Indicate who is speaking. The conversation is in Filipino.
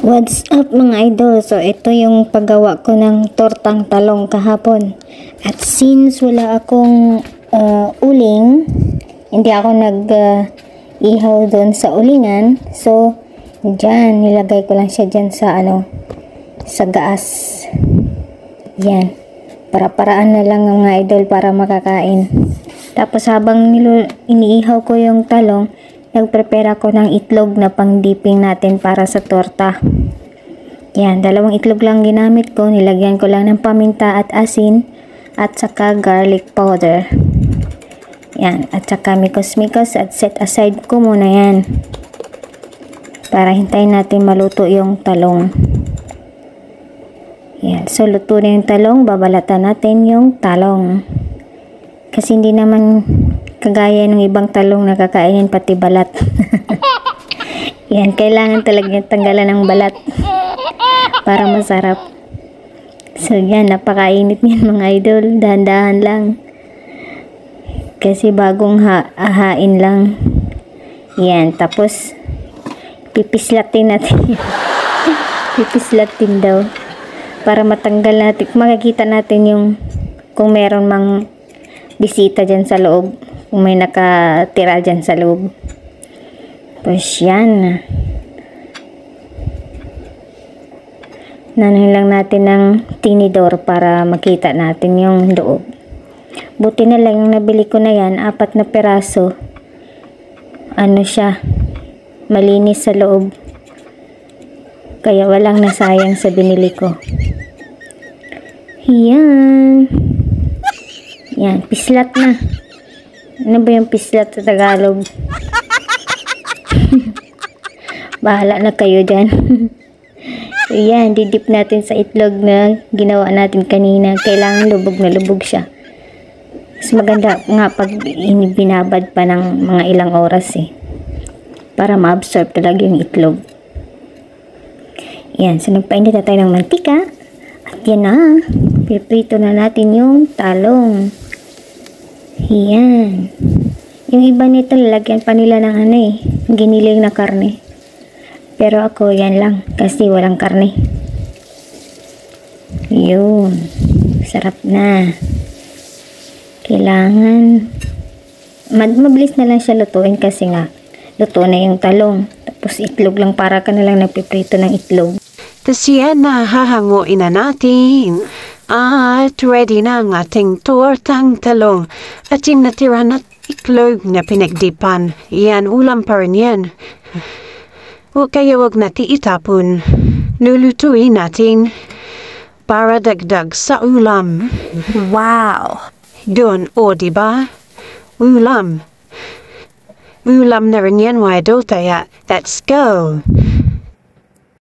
Speaker 1: What's up mga idol? So ito yung paggawa ko ng tortang talong kahapon. At since wala akong uling, hindi ako ihaw doon sa ulingan. So dyan, nilagay ko lang siya dyan sa sa gaas. Yan. Para-paraan na lang mga idol para makakain. Tapos habang iniihaw ko yung talong, nagprepare ako ng itlog na pang dipping natin para sa torta. Yan, 2 itlog lang ginamit ko. Nilagyan ko lang ng paminta at asin at saka garlic powder. Yan, at saka mikos-mikos at set aside ko muna yan. Para hintayin natin maluto yung talong. Yan, so luto na yung talong, babalatan natin yung talong. Kasi hindi naman kagaya ng ibang talong na kakainin pati balat. Yan, kailangan talaga tanggalan ng balat para masarap. So yan, napakainit niyan mga idol. Dahan-dahan lang. Kasi bagong ahain lang. Yan, tapos pipislatin natin. Pipislatin daw. Para matanggal natin, makikita natin yung kung meron mang bisita dyan sa loob. Kung may nakatira dyan sa loob. Tapos yan. Nanin lang natin ng tinidor para makita natin yung loob. Buti na lang yung nabili ko na yan, 4 na peraso. Ano siya, malinis sa loob. Kaya walang nasayang sa binili ko. Yan. Yan, pislat na. Ano ba yung pislat sa Tagalog? Bahala na kayo dyan. So yan, didip natin sa itlog na ginawa natin kanina. Kailangan lubog na lubog siya. Mas maganda nga pag binabad pa ng mga ilang oras para ma-absorb talaga yung itlog. Yan, so nagpainit na tayo ng mantika. At yan na, piprito na natin yung talong. Yan. Yung iba nito, lalagyan pa nila ng giniling na karne. Pero ako, yan lang. Kasi walang karne. Yun. Sarap na. Kailangan mabilis na lang siya lutuin kasi nga luto na yung talong. Tapos itlog lang, para ka na lang nagpiprito ng itlog.
Speaker 2: Tapos yan na, hahanguin na natin. At ready na ang ating tortang talong. At yung natira na itlog na pinagdipan. Yan, ulam pa rin yan. O kaya wag natin itapon. Lulutuin natin para dagdag sa ulam.
Speaker 3: Wow!
Speaker 2: Doon, o diba? Ulam. Ulam na rin yan, mga adult. Let's go!